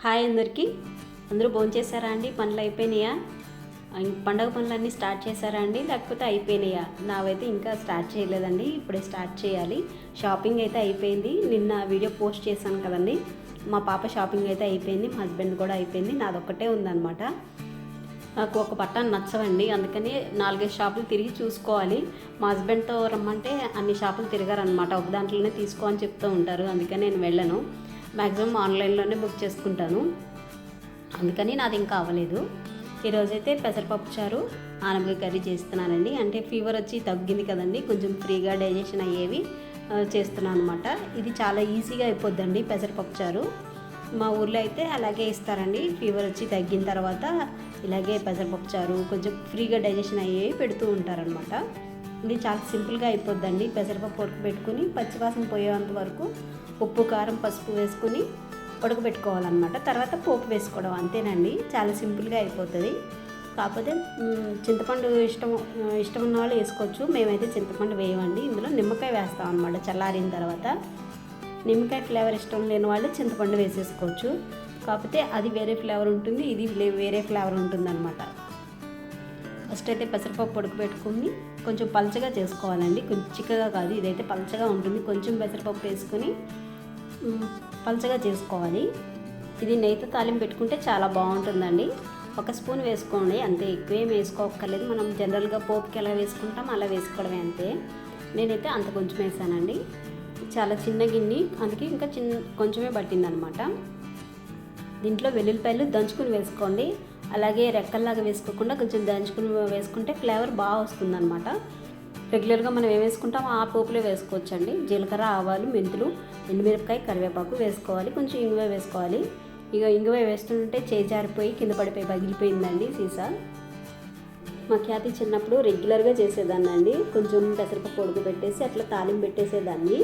Hi అందరికీ. అందరూ భోంచేశారా అండి? పనులు అయిపోయినాయా? పండగ పనులన్నీ స్టార్ట్ చేశారా అండి, లేకపోతే అయిపోయినాయా? నావైతే ఇంకా స్టార్ట్ చేయలేదండి, ఇప్పుడే స్టార్ట్ చేయాలి. షాపింగ్ అయితే అయిపోయింది. నిన్న వీడియో పోస్ట్ చేశాను కదండి, మా పాప షాపింగ్ అయితే అయిపోయింది, మా హస్బెండ్ కూడా అయిపోయింది. నాదొక్కటే ఉందన్నమాట. నాకు ఒక బట్టను నచ్చవండి, అందుకని 4-5 షాపులు తిరిగి చూసుకోవాలి. మా హస్బెండ్తో రమ్మంటే అన్ని షాపులు తిరగారనమాట, ఒక దాంట్లోనే తీసుకో అని చెప్తూ ఉంటారు. అందుకని నేను వెళ్ళను, మ్యాక్సిమం ఆన్లైన్లోనే బుక్ చేసుకుంటాను. అందుకని నాది ఇంకా అవ్వలేదు. ఈరోజైతే పెసరపప్పు చారు, ఆనపకాయ కర్రీ చేస్తున్నానండి. అంటే ఫీవర్ వచ్చి తగ్గింది కదండి, కొంచెం ఫ్రీగా డైజెషన్ అయ్యేవి చేస్తున్నాను అనమాట. ఇది చాలా ఈజీగా అయిపోద్దండి పెసరపప్పు చారు. మా ఊర్లో అయితే అలాగే ఇస్తారండి, ఫీవర్ వచ్చి తగ్గిన తర్వాత ఇలాగే పెసరపప్పు చారు కొంచెం ఫ్రీగా డైజెషన్ అయ్యేవి పెడుతూ ఉంటారనమాట. ఇది చాలా సింపుల్గా అయిపోద్దండి. పెసరపప్పు ఉడకబెట్టుకుని పచ్చివాసన పోయేంత వరకు ఉప్పు, కారం, పసుపు వేసుకుని ఉడకబెట్టుకోవాలన్నమాట. తర్వాత పోపు వేసుకోవడం, అంతేనండి. చాలా సింపుల్గా అయిపోతుంది. కాకపోతే చింతపండు ఇష్టం ఉన్న వాళ్ళు వేసుకోవచ్చు. మేమైతే చింతపండు వేయమండి, ఇందులో నిమ్మకాయ వేస్తాం అన్నమాట చల్లారిన తర్వాత. నిమ్మకాయ ఫ్లేవర్ ఇష్టం లేని వాళ్ళు చింతపండు వేసేసుకోవచ్చు. కాకపోతే అది వేరే ఫ్లేవర్ ఉంటుంది, ఇది వేరే ఫ్లేవర్ ఉంటుంది అనమాట. ఫస్ట్ అయితే పెసరపప్పు ఉడకబెట్టుకుని కొంచెం పలచగా చేసుకోవాలండి, కొంచెం చిక్కగా కాదు. ఇదైతే పలచగా ఉంటుంది. కొంచెం పెసరపప్పు వేసుకొని పలచగా చేసుకోవాలి. ఇది నెయ్యితో తాలింపు పెట్టుకుంటే చాలా బాగుంటుందండి. 1 స్పూన్ వేసుకోండి అంతే, ఎక్కువేం వేసుకోక్కర్లేదు. మనం జనరల్గా పోపుకి ఎలా వేసుకుంటాం అలా వేసుకోవడమే, అంతే. నేనైతే అంత కొంచెం వేసానండి. చాలా చిన్న గిన్నె, అందుకే ఇంకా కొంచెమే పట్టిందనమాట. దీంట్లో వెల్లుల్లిపాయలు దంచుకుని వేసుకోండి. అలాగే రెక్కల్లాగా వేసుకోకుండా కొంచెం దంచుకుని వేసుకుంటే ఫ్లేవర్ బాగా వస్తుందన్నమాట. రెగ్యులర్గా మనం ఏం వేసుకుంటాం ఆ పోపులో వేసుకోవచ్చండి. జీలకర్ర, ఆవాలు, మెంతులు, ఎండుమిరపకాయ, కరివేపాకు వేసుకోవాలి. కొంచెం ఇంగువ వేసుకోవాలి. ఇక ఇంగువ వేస్తుంటే చేజారిపోయి కింద పడిపోయి పగిలిపోయిందండి సీసా. మా ఖ్యాతి చిన్నప్పుడు రెగ్యులర్గా చేసేదాన్ని అండి. కొంచెం పెసరపప్పు ఉడకబెట్టేసి అట్లా తాలింపు పెట్టేసేదాన్ని.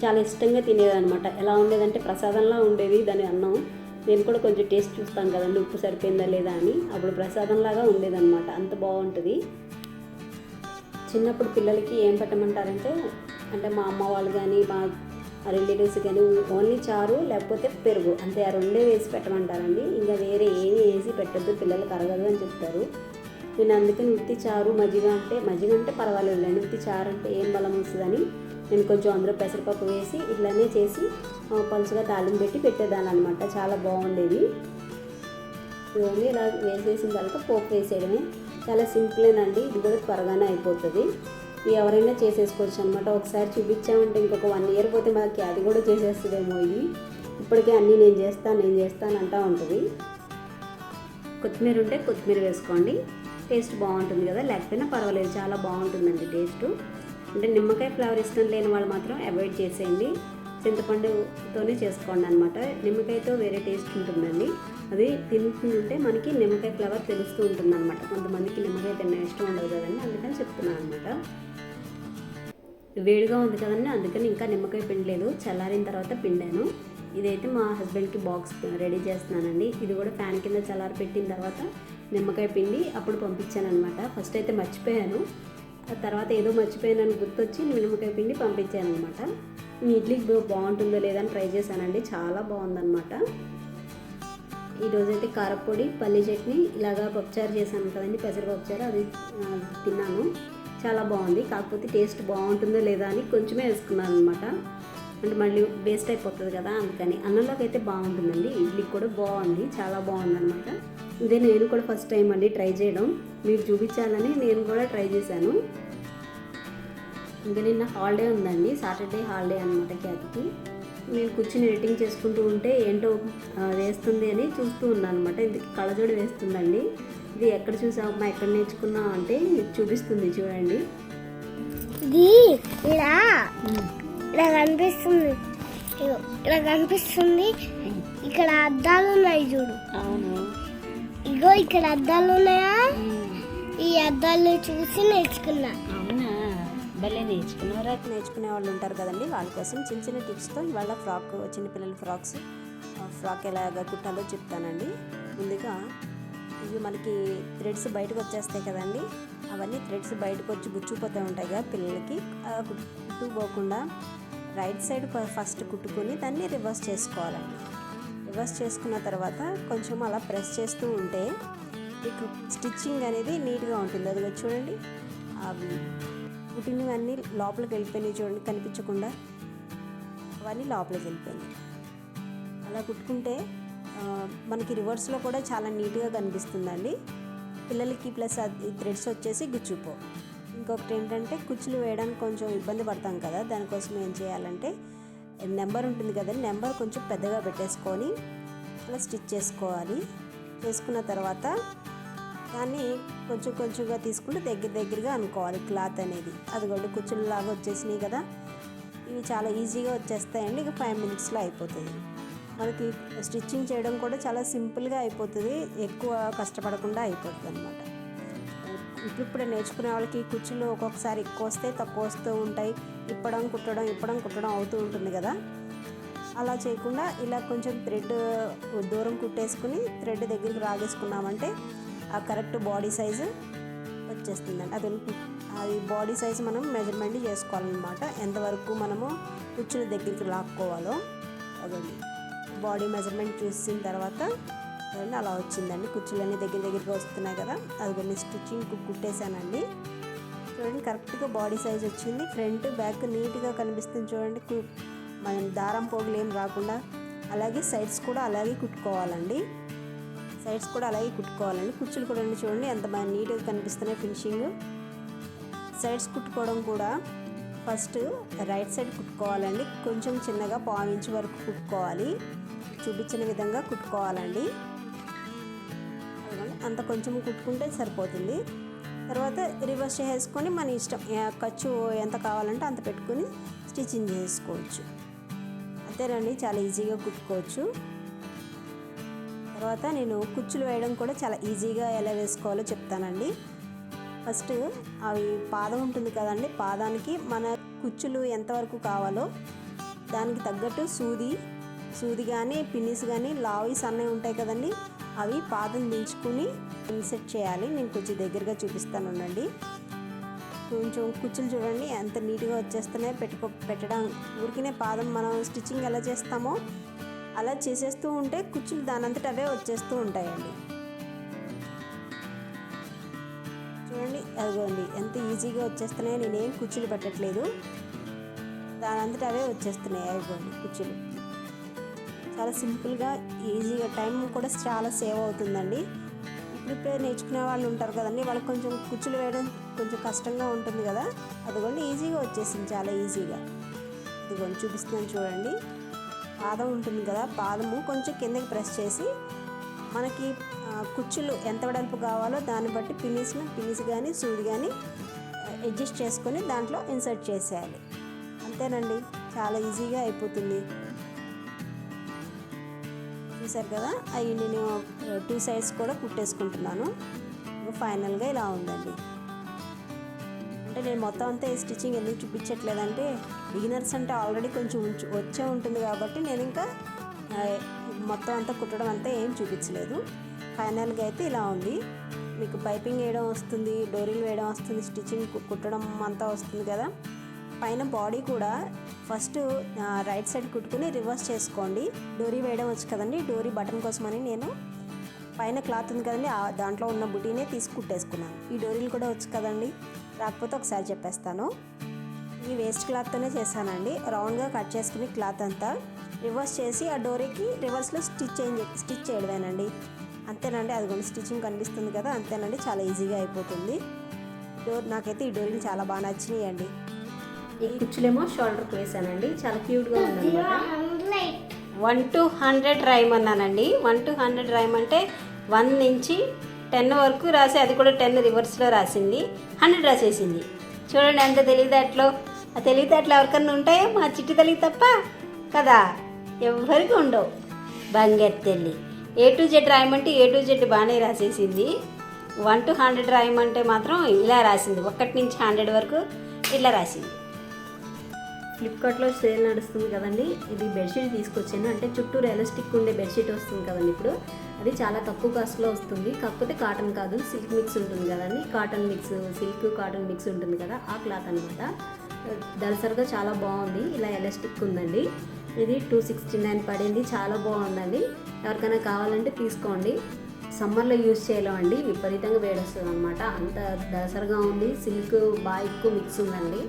చాలా ఇష్టంగా తినేదనమాట. ఎలా ఉండేదంటే ప్రసాదంలా ఉండేది దాని అన్నం. నేను కూడా కొంచెం టేస్ట్ చూస్తాను కదండి, ఉప్పు సరిపోయిందా లేదా అని. అప్పుడు ప్రసాదంలాగా ఉండేదన్నమాట, అంత బాగుంటుంది. చిన్నప్పుడు పిల్లలకి ఏం పెట్టమంటారంటే, అంటే మా అమ్మ వాళ్ళు కానీ మా రిలేటివ్స్ కానీ ఓన్లీ చారు లేకపోతే పెరుగు, అంతే. ఆ రెండే వేసి పెట్టమంటారండి. ఇంకా వేరే ఏమీ వేసి పెట్టద్దు, పిల్లలకు అరగదు అని చెప్తారు. నేను అందుకని ఉత్తి చారు, మజ్జిగ అంటే పర్వాలేదులేండి. ఉత్తి చారు అంటే ఏం బలం వస్తుందని నేను కొంచెం అందులో పెసరపప్పు వేసి ఇట్లానే చేసి పలుచగా తాలింపు పెట్టి పెట్టేదాన్ని అనమాట. చాలా బాగుండేది. ఓన్లీ ఇలా వేసేసిన తర్వాత పోపు వేసేయడమే. చాలా సింపులేనండి, ఇది కూడా త్వరగానే అయిపోతుంది. ఇది ఎవరైనా చేసేసుకోవచ్చు అనమాట. ఒకసారి చూపించామంటే ఇంకొక 1 ఇయర్ పోతే మనకి అది కూడా చేసేస్తుందేమో. ఇది ఇప్పటికే అన్నీ నేను చేస్తాను అంటూ ఉంటుంది. కొత్తిమీర ఉంటే కొత్తిమీర వేసుకోండి, టేస్ట్ బాగుంటుంది కదా. లేకపోయినా పర్వాలేదు, చాలా బాగుంటుందండి టేస్ట్. అంటే నిమ్మకాయ ఫ్లేవర్ ఇష్టం లేని వాళ్ళు మాత్రం అవాయిడ్ చేసేయండి. చింతపండుతోనే చేసుకోండి అనమాట. నిమ్మకాయతో వేరే టేస్ట్ ఉంటుందండి. అది తింటుంటే మనకి నిమ్మకాయ ఫ్లేవర్ తెలుస్తూ ఉంటుంది అనమాట. కొంతమందికి నిమ్మకాయ తిన్న ఇష్టం ఉండదు కదండి, అందుకని చెప్తున్నాను అనమాట. వేడిగా ఉంది కదండి, అందుకని ఇంకా నిమ్మకాయ పిండలేదు, చల్లారిన తర్వాత పిండాను. ఇదైతే మా హస్బెండ్కి బాక్స్ రెడీ చేస్తున్నానండి. ఇది కూడా ఫ్యాన్ కింద చల్లారి పెట్టిన తర్వాత నిమ్మకాయ పిండి అప్పుడు పంపించాను అనమాట. ఫస్ట్ అయితే మర్చిపోయాను, తర్వాత ఏదో మర్చిపోయానని గుర్తొచ్చి నిమ్మకాయ పిండి పంపించాను అనమాట. మీ ఇడ్లీకి బాగుంటుందో లేదని ట్రై చేశానండి, చాలా బాగుందన్నమాట. ఈరోజైతే కారపొడి, పల్లి చట్నీ, ఇలాగా పప్పుచారు చేశాను కదండి, పెసరపప్పుచారు, అది తిన్నాను. చాలా బాగుంది. కాకపోతే టేస్ట్ బాగుంటుందో లేదా అని కొంచెమే వేసుకున్నాను అనమాట. అంటే మళ్ళీ వేస్ట్ అయిపోతుంది కదా, అందుకని. అన్నంలోకి అయితే బాగుంటుందండి, ఇడ్లీకి కూడా బాగుంది, చాలా బాగుందన్నమాట. ఇదే నేను కూడా ఫస్ట్ టైం అండి ట్రై చేయడం, మీకు చూపించాలని నేను కూడా ట్రై చేశాను. ఇంకా నిన్న హాలిడే ఉందండి, సాటర్డే హాలిడే అనమాట ఖ్యాతికి. నేను కూర్చుని ఎడిటింగ్ చేసుకుంటూ ఉంటే ఏంటో వేస్తుంది అని చూస్తూ ఉన్నాను అనమాట. ఇందుకు కళ్ళజోడు వేస్తుందండి. ఇది ఎక్కడ చూసావమ్మా, ఎక్కడ నేర్చుకున్నావు అంటే చూపిస్తుంది, చూడండి. ఇది ఇలా కనిపిస్తుంది, ఇలా కనిపిస్తుంది. ఇక్కడ అద్దాలు ఉన్నాయి చూడు. అవును, ఇగో ఇక్కడ అద్దాలు ఉన్నాయా, ఈ అద్దాలు చూసి నేర్చుకున్నా. అవునా, భలే నేర్చుకున్నారా. నేర్చుకునే వాళ్ళు ఉంటారు కదండి, వాళ్ళ కోసం చిన్న చిన్న టిప్స్తో ఇవాళ చిన్నపిల్లల ఫ్రాక్ ఎలాగా కుట్టాలో చెప్తానండి. ముందుగా ఇవి మనకి థ్రెడ్స్ బయటకు వచ్చేస్తాయి కదండి, అవన్నీ థ్రెడ్స్ బయటకు వచ్చి గుచ్చుకుపోతూ ఉంటాయి కదా పిల్లలకి. కుట్టుపోకుండా రైట్ సైడ్ ఫస్ట్ కుట్టుకొని దాన్ని రివర్స్ చేసుకోవాలండి. రివర్స్ చేసుకున్న తర్వాత కొంచెం అలా ప్రెస్ చేస్తూ ఉంటే మీకు స్టిచ్చింగ్ అనేది నీట్గా ఉంటుంది. అది చూడండి, అవి కుట్టినవి అన్నీ లోపలికి వెళ్ళిపోయినాయి చూడండి, కనిపించకుండా అవన్నీ లోపలికి వెళ్ళిపోయినాయి. అలా కుట్టుకుంటే మనకి రివర్స్లో కూడా చాలా నీట్గా కనిపిస్తుందండి పిల్లలకి. ప్లస్ ఈ థ్రెడ్స్ వచ్చేసి గుచ్చుపో. ఇంకొకటి ఏంటంటే కుచ్చులు వేయడానికి కొంచెం ఇబ్బంది పడతాం కదా, దానికోసం ఏం చేయాలంటే నెంబర్ ఉంటుంది కదండి, నెంబర్ కొంచెం పెద్దగా పెట్టేసుకొని అలా స్టిచ్ చేసుకోవాలి. చేసుకున్న తర్వాత దాన్ని కొంచెం కొంచెంగా తీసుకుంటూ దగ్గరగా అనుకోవాలి క్లాత్ అనేది. అదిగోండి కుచ్చులలాగా వచ్చేసినాయి కదా, ఇవి చాలా ఈజీగా వచ్చేస్తాయండి. ఇక 5 మినిట్స్లో అయిపోతుంది. మనకి స్టిచ్చింగ్ చేయడం కూడా చాలా సింపుల్గా అయిపోతుంది, ఎక్కువ కష్టపడకుండా అయిపోతుంది అనమాట. ఇప్పుడు నేర్చుకునే వాళ్ళకి కుచ్చులు ఒక్కొక్కసారి ఎక్కువ వస్తే తక్కువ వస్తూ ఉంటాయి, ఇప్పడం కుట్టడం అవుతూ ఉంటుంది కదా. అలా చేయకుండా ఇలా కొంచెం థ్రెడ్ దూరం కుట్టేసుకుని థ్రెడ్ దగ్గరికి రాగేసుకున్నామంటే ఆ కరెక్ట్ బాడీ సైజు వచ్చేస్తుందండి. అది బాడీ సైజు మనం మెజర్మెంట్ చేసుకోవాలన్నమాట, ఎంతవరకు మనము కుచ్చుల దగ్గరికి లాక్కోవాలో. అదండి బాడీ మెజర్మెంట్ చూసిన తర్వాత అదండి అలా వచ్చిందండి. కుచ్చులన్నీ దగ్గరికి వస్తున్నాయి కదా, అది స్టిచ్చింగ్ కుట్టేశానండి. చూడండి కరెక్ట్గా బాడీ సైజ్ వచ్చింది. ఫ్రంట్ బ్యాక్ నీట్గా కనిపిస్తుంది చూడండి, మనం దారం పోగులు ఏం రాకుండా. అలాగే సైడ్స్ కూడా అలాగే కుట్టుకోవాలండి. కుచ్చులు కూడా చూడండి ఎంత బాగా నీట్గా కనిపిస్తున్నాయి ఫినిషింగ్. సైడ్స్ కుట్టుకోవడం కూడా ఫస్ట్ రైట్ సైడ్ కుట్టుకోవాలండి, కొంచెం చిన్నగా 1/4 ఇంచ్ వరకు కుట్టుకోవాలి. చూపించిన విధంగా కుట్టుకోవాలండి. అంత కొంచెం కుట్టుకుంటే సరిపోతుంది. తర్వాత రివర్స్ చేసుకొని మన ఇష్టం, ఖర్చు ఎంత కావాలంటే అంత పెట్టుకొని స్టిచ్చింగ్ చేసుకోవచ్చు. అంతేనండి, చాలా ఈజీగా కుట్టుకోవచ్చు. తర్వాత నేను కుచ్చులు వేయడం కూడా చాలా ఈజీగా ఎలా వేసుకోవాలో చెప్తానండి. ఫస్ట్ అవి పాదం ఉంటుంది కదండి, పాదానికి మన కుచ్చులు ఎంతవరకు కావాలో దానికి తగ్గట్టు సూది కానీ పిన్నిస్ కానీ లావి సన్నవి ఉంటాయి కదండి, అవి పాదం దించుకుని ఇన్సెట్ చేయాలి. నేను కొంచెం దగ్గరగా చూపిస్తాను ఉండండి. కొంచెం కుచ్చులు చూడండి ఎంత నీట్గా వచ్చేస్తున్నాయి. పెట్టడం ఊరికినే పాదం మనం స్టిచ్చింగ్ ఎలా చేస్తామో అలా చేసేస్తూ ఉంటే కుచ్చులు దానంతట అవే వచ్చేస్తూ ఉంటాయండి. చూడండి అదిగోండి ఎంత ఈజీగా వచ్చేస్తున్నాయో, నేనేం కుచ్చులు పెట్టట్లేదు, దానంతట అవే వచ్చేస్తున్నాయి. అదిగోండి కుచ్చులు చాలా సింపుల్గా ఈజీగా, టైం కూడా చాలా సేవ్ అవుతుందండి. ఇప్పుడు నేర్చుకునే వాళ్ళు ఉంటారు కదండి, వాళ్ళకి కొంచెం కుచ్చులు వేయడం కొంచెం కష్టంగా ఉంటుంది కదా, అదిగోండి ఈజీగా వచ్చేసింది, చాలా ఈజీగా. ఇదిగోండి చూపిస్తున్నాను చూడండి, పాదం ఉంటుంది కదా, పాదము కొంచెం కిందకి ప్రెస్ చేసి మనకి కుచ్చులు ఎంత వెడల్పు కావాలో దాన్ని బట్టి పిన్నిస్ కానీ సూది కానీ అడ్జస్ట్ చేసుకొని దాంట్లో ఇన్సర్ట్ చేసేయాలి. అంతేనండి, చాలా ఈజీగా అయిపోతుంది. చూసారు కదా, అవి నేను 2 సైడ్స్ కూడా కుట్టేసుకుంటున్నాను. ఫైనల్గా ఇలా ఉందండి. అంటే నేను మొత్తం అంతా ఈ స్టిచ్చింగ్ ఎందుకు చూపించట్లేదంటే బిగినర్స్ అంటే ఆల్రెడీ కొంచెం వచ్చే ఉంటుంది కాబట్టి నేను ఇంకా మొత్తం అంతా కుట్టడం అంతా ఏం చూపించలేదు. ఫైనల్గా అయితే ఇలా ఉంది. మీకు పైపింగ్ వేయడం వస్తుంది, డోరీలు వేయడం వస్తుంది, స్టిచ్చింగ్ కుట్టడం అంతా వస్తుంది కదా. పైన బాడీ కూడా ఫస్ట్ రైట్ సైడ్ కుట్టుకుని రివర్స్ చేసుకోండి. డోరీ వేయడం వచ్చు కదండి, డోరీ బటన్ కోసమని నేను పైన క్లాత్ ఉంది కదండి దాంట్లో ఉన్న బుటీనే తీసి కుట్టేసుకున్నాను. ఈ డోరీలు కూడా వచ్చు కదండి, రాకపోతే ఒకసారి చెప్పేస్తాను. ఈ వేస్ట్ క్లాత్తోనే చేశానండి. రౌండ్గా కట్ చేసుకుని క్లాత్ అంతా రివర్స్ చేసి ఆ డోరీకి రివర్స్లో స్టిచ్ చేయడమేనండి. అంతేనండి, అదిగోండి స్టిచ్చింగ్ కనిపిస్తుంది కదా, అంతేనండి, చాలా ఈజీగా అయిపోతుంది. నాకైతే ఈ డోరీలు చాలా బాగా నచ్చినాయండి. ఈ కుచ్చులేమో షోల్డర్కి వేసానండి, చాలా క్యూట్గా ఉందన్నమాట. 1 to 100 రాయమన్నానండి. 1 to 100 రాయమంటే 1 నుంచి 10 వరకు రాసి, అది కూడా 10 రివర్స్లో రాసింది, 100 రాసేసింది. చూడండి ఎంత తెలివితేటలో. ఆ తెలివితేటలు ఎవరికన్నా ఉంటాయో మా చిట్టి తల్లి తప్ప కదా, ఎవరికి ఉండవు. బంగెత్తెల్లి A to Z రాయమంటే A to Z బాగానే రాసేసింది. 1 to 100 రాయమంటే మాత్రం ఇలా రాసింది, 1 నుంచి 100 వరకు ఇట్లా రాసింది. ఫ్లిప్కార్ట్లో సేల్ నడుస్తుంది కదండి, ఇది బెడ్షీట్ తీసుకొచ్చాను. అంటే చుట్టూరు ఎలాస్టిక్ ఉండే బెడ్షీట్ వస్తుంది కదండి ఇప్పుడు, అది చాలా తక్కువ కాస్ట్లో వస్తుంది. కాకపోతే కాటన్ కాదు, సిల్క్ మిక్స్ ఉంటుంది కదండి, cotton mix, silk cotton mix ఉంటుంది కదా, ఆ క్లాత్ అనమాట. దళసరిగా చాలా బాగుంది, ఇలా ఎలాస్టిక్ ఉందండి. ఇది 269 పడింది, చాలా బాగుందండి. ఎవరికైనా కావాలంటే తీసుకోండి. సమ్మర్లో యూజ్ చేయలేమండి, విపరీతంగా వేడొస్తుంది అనమాట. అంత దసరగా ఉంది, సిల్క్ బాగా ఎక్కువ మిక్స్ ఉందండి.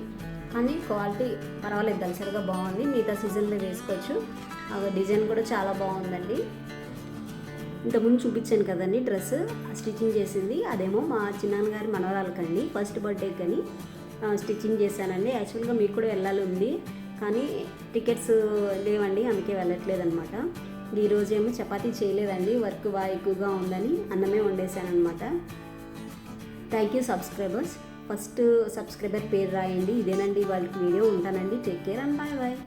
కానీ క్వాలిటీ పర్వాలేదు, దసరగా బాగుంది. మిగతా సీజన్లో వేసుకోవచ్చు. డిజైన్ కూడా చాలా బాగుందండి. ఇంతకుముందు చూపించాను కదండి డ్రెస్ స్టిచ్చింగ్ చేసింది, అదేమో మా చిన్నాన్నగారి మనవరాలకండి ఫస్ట్ బర్త్డేకి అని స్టిచ్చింగ్ చేశానండి. యాక్చువల్గా మీకు కూడా వెళ్ళాలి ఉంది, కానీ టికెట్స్ లేవండి, అందుకే వెళ్ళట్లేదు అనమాట. ఈరోజేమో చపాతీ చేయలేదండి, వర్క్ బాగా ఎక్కువగా ఉందని అన్నమే వండేసాను అనమాట. Thank you subscribers. First subscriber పేరు రాయండి. ఇదేనండి వాళ్ళకి వీడియో. ఉంటానండి. Take care and bye bye.